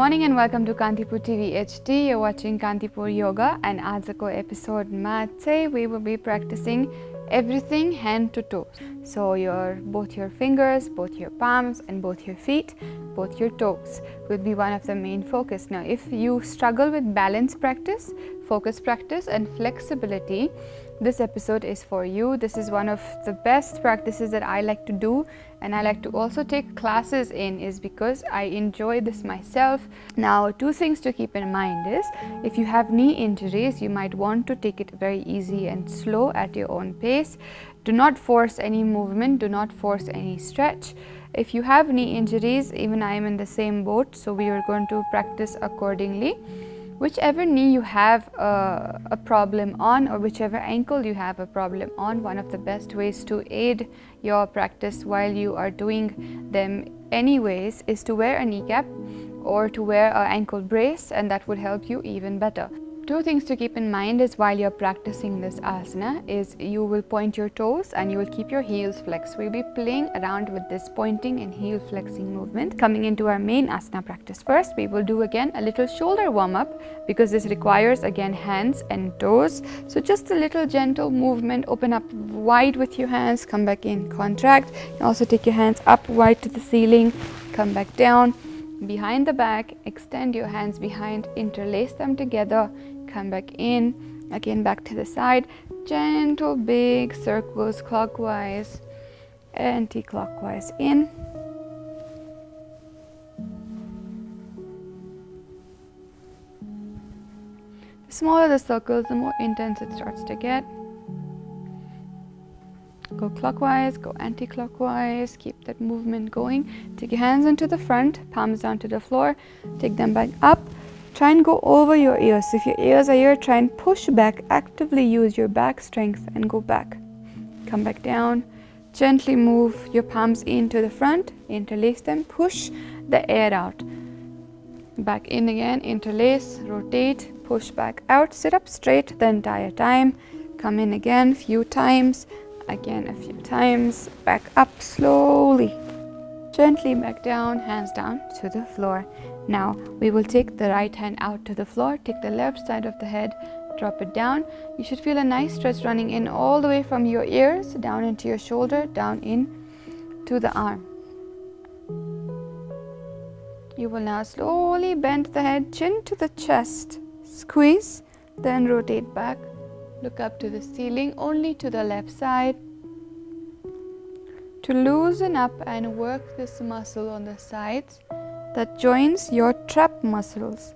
morning and welcome to Kantipur TV HD. You're watching Kantipur Yoga and आज को episode में से we will be practicing everything hand to toes. So both your fingers, both your palms and both your feet, both your toes will be one of the main focus. Now if you struggle with balance practice, focus practice and flexibility, this episode is for you. This is one of the best practices that I like to do, and I like to also take classes in, is because I enjoy this myself. Now, two things to keep in mind is, if you have knee injuries, you might want to take it very easy and slow at your own pace. Do not force any movement, do not force any stretch. If you have knee injuries, even I am in the same boat, so we are going to practice accordingly. Whichever knee you have a problem on, or whichever ankle you have a problem on, one of the best ways to aid your practice while you are doing them anyways is to wear a kneecap or to wear an ankle brace, and that would help you even better. Two things to keep in mind is while you're practicing this asana is you will point your toes and you will keep your heels flexed. We'll be playing around with this pointing and heel flexing movement. Coming into our main asana practice first, we will do again a little shoulder warm up because this requires again hands and toes. So just a little gentle movement, open up wide with your hands, come back in, contract. And also take your hands up wide to the ceiling, come back down, behind the back, extend your hands behind, interlace them together, come back in, again back to the side, gentle big circles clockwise, anti-clockwise in. The smaller the circles, the more intense it starts to get. Go clockwise, go anti-clockwise, keep that movement going. Take your hands into the front, palms down to the floor, take them back up. Try and go over your ears. If your ears are here, try and push back. Actively use your back strength and go back. Come back down. Gently move your palms into the front, interlace them, push the air out. Back in again, interlace, rotate, push back out. Sit up straight the entire time. Come in again a few times. Again a few times, back up slowly, gently back down, hands down to the floor. Now we will take the right hand out to the floor, take the left side of the head, drop it down. You should feel a nice stretch running in all the way from your ears down into your shoulder, down in to the arm. You will now slowly bend the head, chin to the chest, squeeze, then rotate back. Look up to the ceiling, only to the left side. To loosen up and work this muscle on the sides that joins your trap muscles.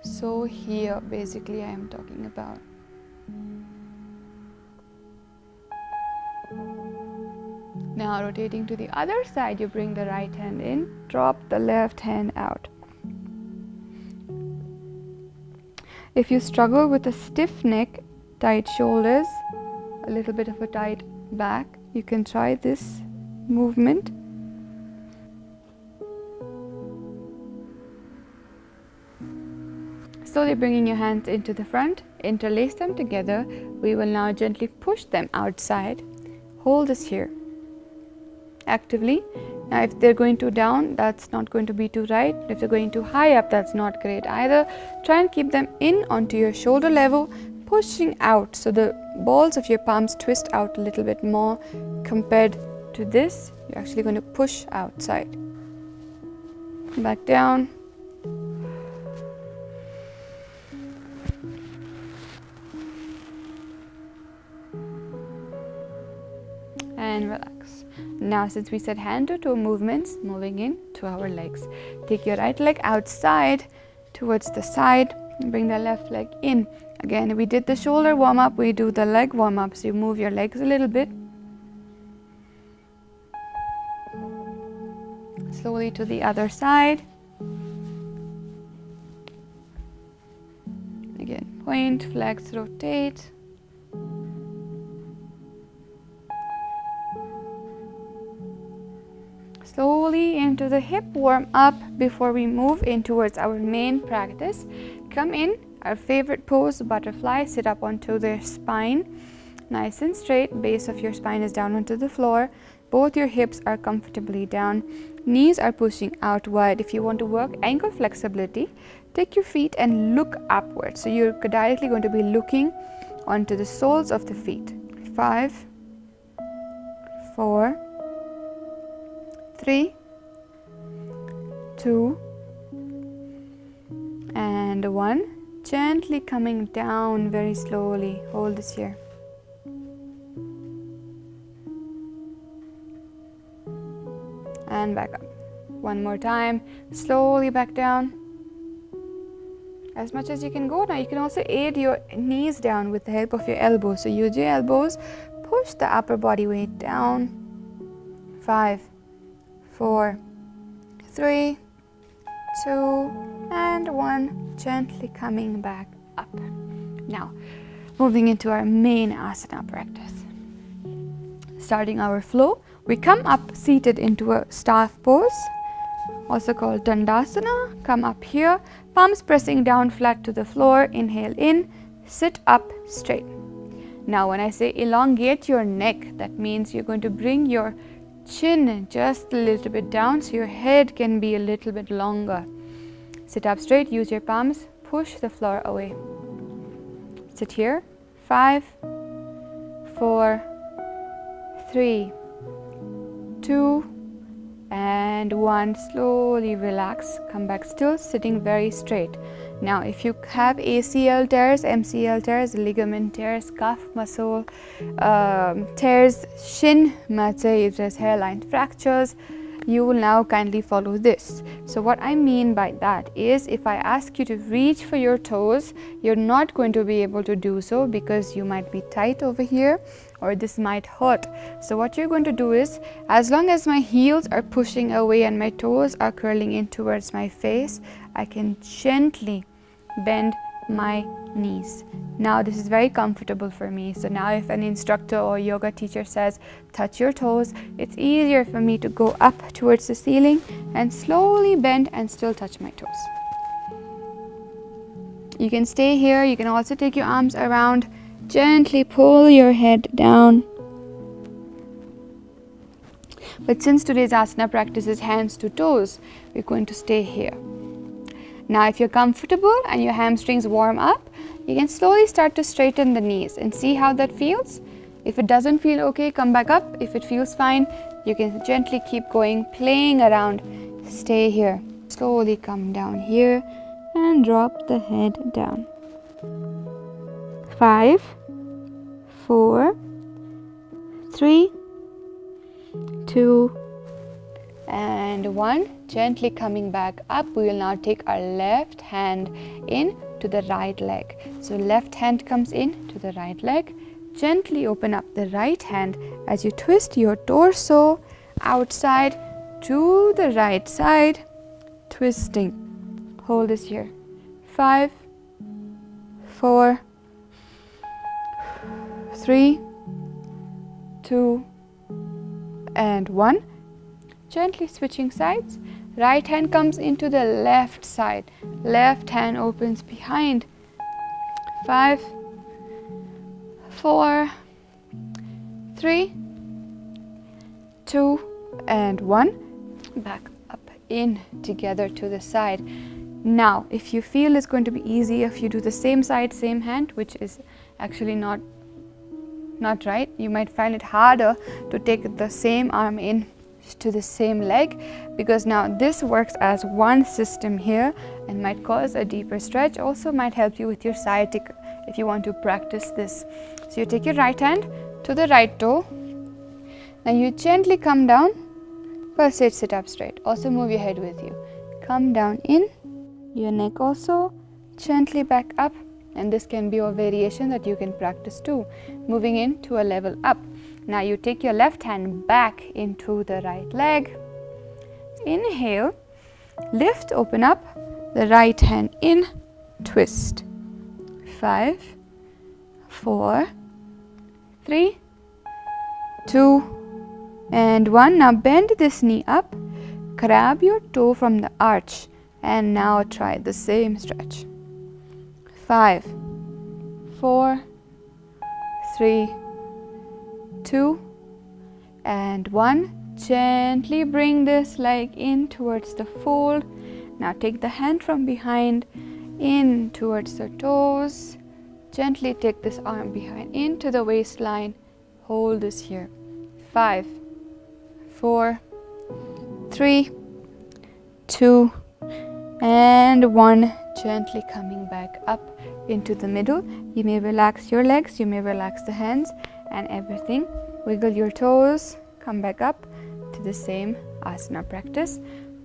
So here basically I am talking about. Now rotating to the other side, you bring the right hand in, drop the left hand out. If you struggle with a stiff neck, tight shoulders, a little bit of a tight back, you can try this movement. Slowly bringing your hands into the front, interlace them together. We will now gently push them outside. Hold this here actively. Now if they're going too down, that's not going to be too right. If they're going too high up, that's not great either. Try and keep them in onto your shoulder level, pushing out so the balls of your palms twist out a little bit more. Compared to this, you're actually going to push outside. Back down. And relax. Now since we said hand to toe movements, moving in to our legs. Take your right leg outside towards the side and bring the left leg in. Again, we did the shoulder warm up, we do the leg warm up. So you move your legs a little bit. Slowly to the other side. Again, point, flex, rotate. Slowly into the hip warm up before we move in towards our main practice. Come in, our favorite pose, butterfly, sit up onto their spine. nice and straight. Base of your spine is down onto the floor. Both your hips are comfortably down. Knees are pushing out wide. If you want to work ankle flexibility, take your feet and look upwards. So you're directly going to be looking onto the soles of the feet. 5, 4, 3, 2, and 1. Gently coming down very slowly. Hold this here. And back up. One more time. Slowly back down. As much as you can go. Now you can also aid your knees down with the help of your elbows. So use your elbows. Push the upper body weight down. 5, 4, 3, 2, and 1. Gently coming back up. Now, moving into our main asana practice. Starting our flow, we come up seated into a staff pose, also called Dandasana. Come up here, palms pressing down flat to the floor. Inhale in, sit up straight. Now when I say elongate your neck, that means you're going to bring your chin just a little bit down so your head can be a little bit longer. Sit up straight, use your palms, push the floor away. Sit here. 5, 4, 3, 2, and 1. Slowly relax. Come back, still sitting very straight. Now if you have ACL tears, MCL tears, ligament tears, calf muscle tears, shin there's hairline fractures, you will now kindly follow this. So what I mean by that is, if I ask you to reach for your toes, you're not going to be able to do so because you might be tight over here or this might hurt. So what you're going to do is, as long as my heels are pushing away and my toes are curling in towards my face, I can gently bend my knees. Now this is very comfortable for me. So now if an instructor or yoga teacher says touch your toes, it's easier for me to go up towards the ceiling and slowly bend and still touch my toes. You can stay here. You can also take your arms around. Gently pull your head down. But since today's asana practice is hands to toes, we're going to stay here. Now if you're comfortable and your hamstrings warm up, you can slowly start to straighten the knees and see how that feels. If it doesn't feel okay, come back up. If it feels fine, you can gently keep going, playing around. Stay here. Slowly come down here and drop the head down. 5, 4, 3, 2, and 1. Gently coming back up, we will now take our left hand in to the right leg. So left hand comes in to the right leg. Gently open up the right hand as you twist your torso outside to the right side, twisting. Hold this here. 5, 4, 3, 2, and 1. Gently switching sides. Right hand comes into the left side. Left hand opens behind. 5, 4, 3, 2, and 1. Back up in together to the side. Now, if you feel it's going to be easy if you do the same side, same hand, which is actually not right. You might find it harder to take the same arm in to the same leg, because now this works as one system here and might cause a deeper stretch. Also might help you with your sciatica if you want to practice this. So you take your right hand to the right toe. Now you gently come down. First sit up straight. Also move your head with you. Come down in. Your neck also. Gently back up. And this can be a variation that you can practice too. Moving into a level up. Now you take your left hand back into the right leg. Inhale, lift, open up, the right hand in, twist. 5, 4, 3, 2, and 1. Now bend this knee up, grab your toe from the arch, and now try the same stretch. 5, 4, 3, 2 and 1. Gently bring this leg in towards the fold. Now take the hand from behind in towards the toes. Gently take this arm behind into the waistline. Hold this here. 5, 4, 3, 2 and 1. Gently coming back up into the middle. You may relax your legs, you may relax the hands and everything. Wiggle your toes, come back up to the same asana practice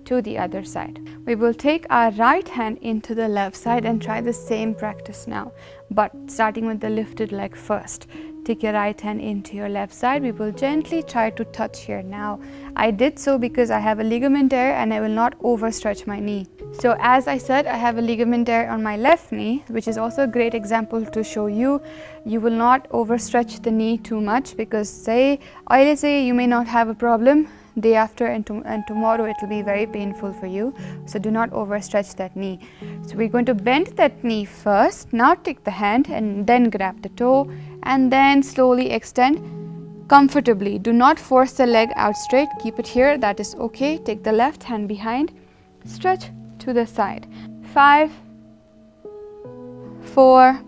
to the other side. We will take our right hand into the left side and try the same practice now, but starting with the lifted leg first. Take your right hand into your left side. We will gently try to touch here now. I did so because I have a ligament tear and I will not overstretch my knee. So as I said, I have a ligament tear on my left knee, which is also a great example to show you. You will not overstretch the knee too much because I say you may not have a problem day after and tomorrow it will be very painful for you. So do not overstretch that knee. So we're going to bend that knee first. Now take the hand and then grab the toe and then slowly extend comfortably. Do not force the leg out straight. Keep it here. That is okay. Take the left hand behind. Stretch to the side. 5, 4,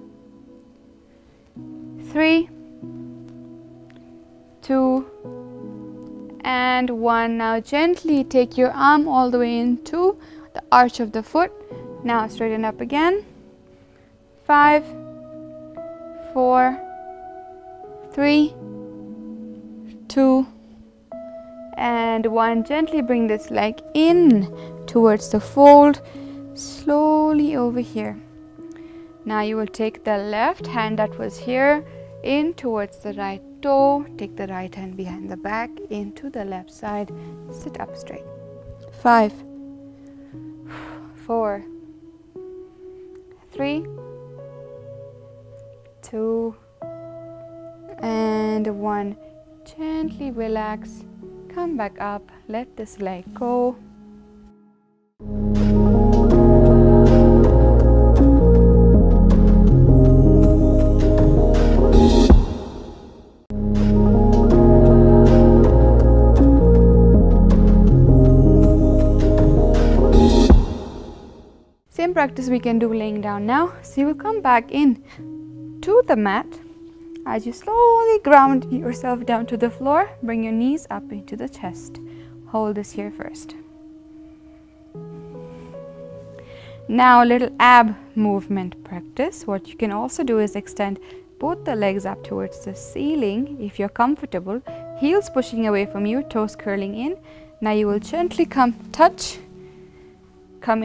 3, 2 and 1. Now gently take your arm all the way into the arch of the foot. Now straighten up again. 5, 4, 3, 2 and 1. Gently bring this leg in towards the fold, slowly over here. Now you will take the left hand that was here in towards the right toe. Take the right hand behind the back into the left side. Sit up straight. 5, 4, 3, 2 and 1. Gently relax. Come back up. Let this leg go. Same practice we can do laying down now. So you will come back in to the mat. As you slowly ground yourself down to the floor, bring your knees up into the chest. Hold this here first. Now a little ab movement practice. What you can also do is extend both the legs up towards the ceiling if you're comfortable. Heels pushing away from you, toes curling in. Now you will gently come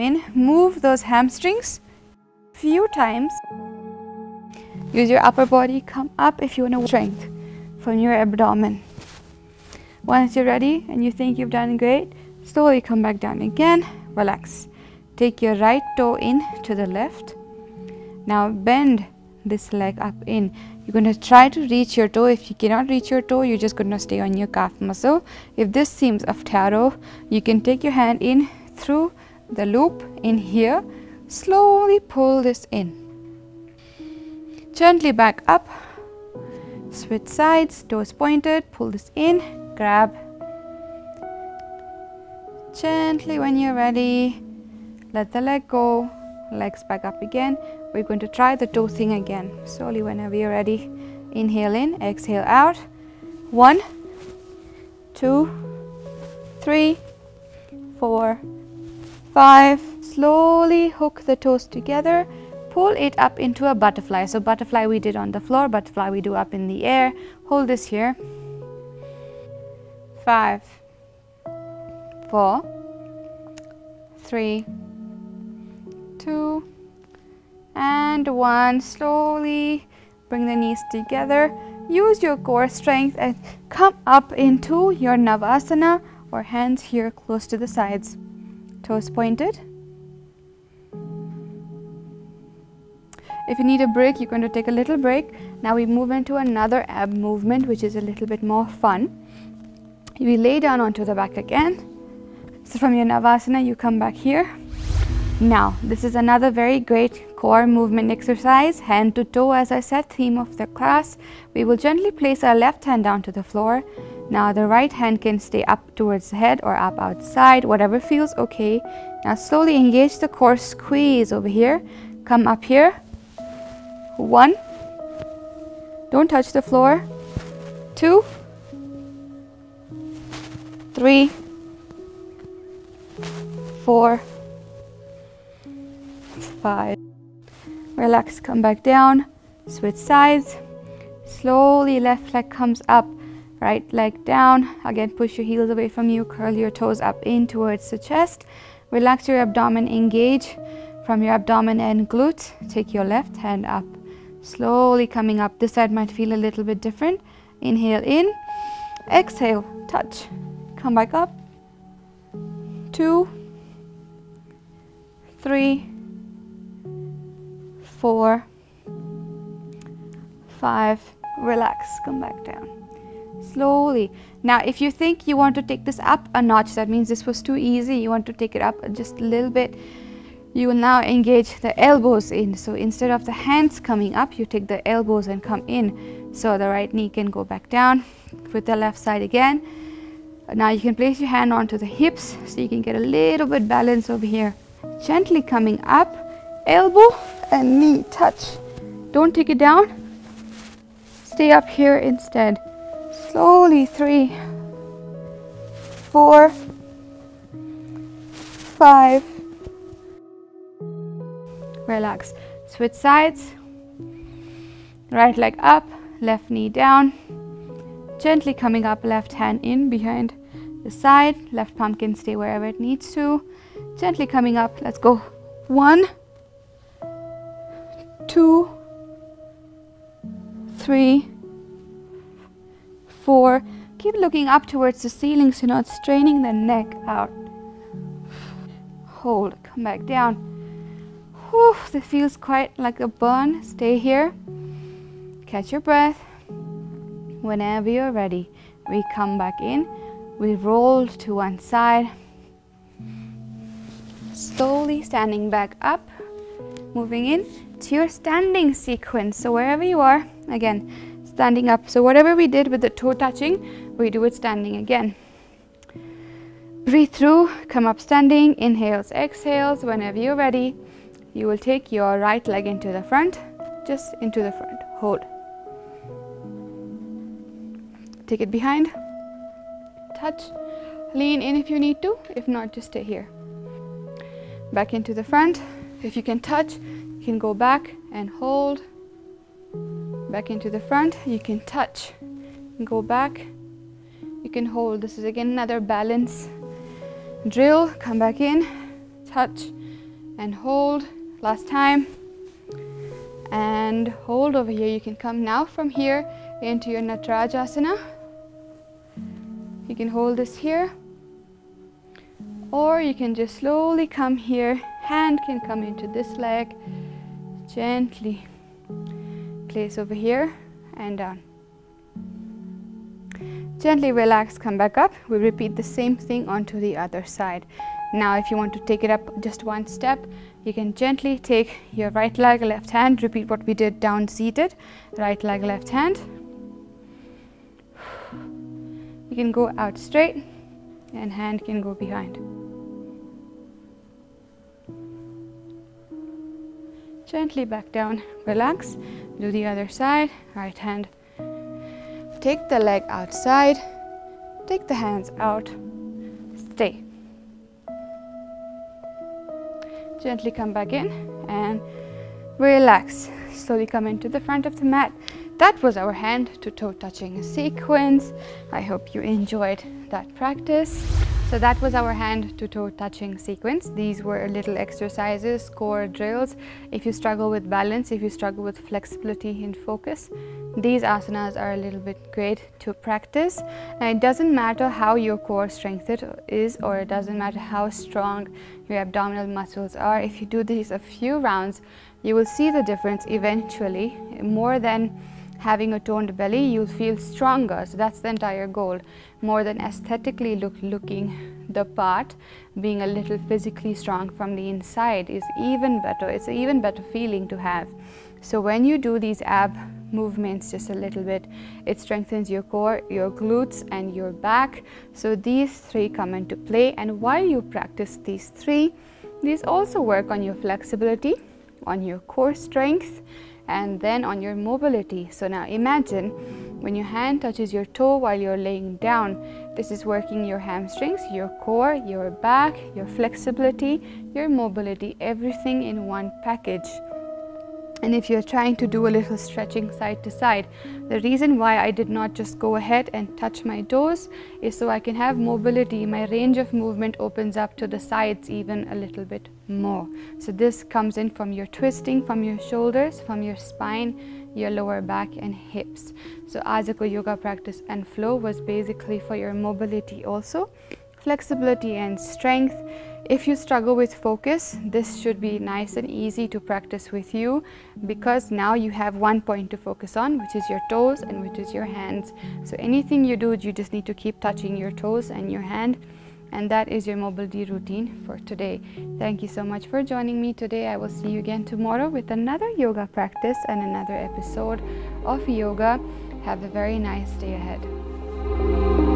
in, move those hamstrings few times. Use your upper body, come up if you want to strength from your abdomen. Once you're ready and you think you've done great, slowly come back down again, relax. Take your right toe in to the left. Now bend this leg up in. You're going to try to reach your toe. If you cannot reach your toe, you're just going to stay on your calf muscle. If this seems aftaro, you can take your hand in through the loop in here. Slowly pull this in. Gently back up, switch sides, toes pointed, pull this in, grab. Gently when you're ready, let the leg go, legs back up again. We're going to try the toe thing again. Slowly whenever you're ready, inhale in, exhale out. 1, 2, 3, 4, 5. Slowly hook the toes together. Pull it up into a butterfly. So butterfly we did on the floor, butterfly we do up in the air. Hold this here. 5, 4, 3, 2 and 1. Slowly bring the knees together. Use your core strength and come up into your Navasana or hands here close to the sides. Toes pointed. If you need a break, you're going to take a little break. Now we move into another ab movement, which is a little bit more fun. You lay down onto the back again. So from your Navasana, you come back here. Now, this is another very great core movement exercise, hand to toe, as I said, theme of the class. We will gently place our left hand down to the floor. Now the right hand can stay up towards the head or up outside, whatever feels okay. Now slowly engage the core, squeeze over here, come up here. 1, don't touch the floor. 2, 3, 4, 5. Relax, come back down, switch sides. Slowly left leg comes up, right leg down. Again, push your heels away from you, curl your toes up in towards the chest. Relax your abdomen, engage from your abdomen and glutes. Take your left hand up, slowly coming up. This side might feel a little bit different. Inhale in, exhale, touch, come back up. 2, 3, 4, 5. Relax, come back down slowly. Now if you think you want to take this up a notch, that means this was too easy, you want to take it up just a little bit, you will now engage the elbows in. So instead of the hands coming up, you take the elbows and come in, so the right knee can go back down. With the left side again. Now you can place your hand onto the hips so you can get a little bit balance over here. Gently coming up, elbow and knee touch. Don't take it down, stay up here instead. Slowly, 3, 4, 5. Relax, switch sides. Right leg up, left knee down. Gently coming up, left hand in behind the side, left palm can stay wherever it needs to. Gently coming up, let's go. 1, 2, 3, 4. Keep looking up towards the ceiling so you're not straining the neck out. Hold, come back down. Whew, this feels quite like a burn. Stay here. Catch your breath. Whenever you're ready, we come back in. We roll to one side. Slowly standing back up. Moving in to your standing sequence. So wherever you are, again, standing up. So whatever we did with the toe touching, we do it standing again. Breathe through, come up standing, inhales, exhales. Whenever you're ready, you will take your right leg into the front, just into the front. Hold. Take it behind, touch, lean in if you need to, if not, just stay here. Back into the front. If you can touch, you can go back and hold. Back into the front, you can touch, go back, you can hold. This is again another balance drill. Come back in, touch and hold. Last time, and hold over here. You can come now from here into your Natarajasana. You can hold this here, or you can just slowly come here. Hand can come into this leg, gently place over here and down. Gently relax, come back up. We repeat the same thing onto the other side. Now if you want to take it up just one step, you can gently take your right leg, left hand, repeat what we did down seated. Right leg, left hand. You can go out straight and hand can go behind. Gently back down, relax, do the other side, right hand. Take the leg outside, take the hands out, stay. Gently come back in and relax. Slowly come into the front of the mat. That was our hand to toe touching sequence. I hope you enjoyed that practice. So that was our hand to toe touching sequence. These were little exercises, core drills. If you struggle with balance, if you struggle with flexibility and focus, these asanas are a little bit great to practice. Now it doesn't matter how your core strength is, or it doesn't matter how strong your abdominal muscles are. If you do these a few rounds, you will see the difference eventually, more than having a toned belly, you'll feel stronger. So that's the entire goal. More than aesthetically looking the part, being a little physically strong from the inside is even better. It's an even better feeling to have. So when you do these ab movements just a little bit, it strengthens your core, your glutes and your back. So these three come into play, and while you practice these three, these also work on your flexibility, on your core strength, and then on your mobility. So now imagine when your hand touches your toe while you're laying down, this is working your hamstrings, your core, your back, your flexibility, your mobility, everything in one package. And if you're trying to do a little stretching side to side, the reason why I did not just go ahead and touch my toes is so I can have mobility. My range of movement opens up to the sides even a little bit more. So this comes in from your twisting, from your shoulders, from your spine, your lower back and hips. So Asako yoga practice and flow was basically for your mobility also, flexibility and strength. If you struggle with focus, this should be nice and easy to practice with you, because now you have one point to focus on, which is your toes and which is your hands. So anything you do, you just need to keep touching your toes and your hand, and that is your mobility routine for today. Thank you so much for joining me today. I will see you again tomorrow with another yoga practice and another episode of yoga. Have a very nice day ahead.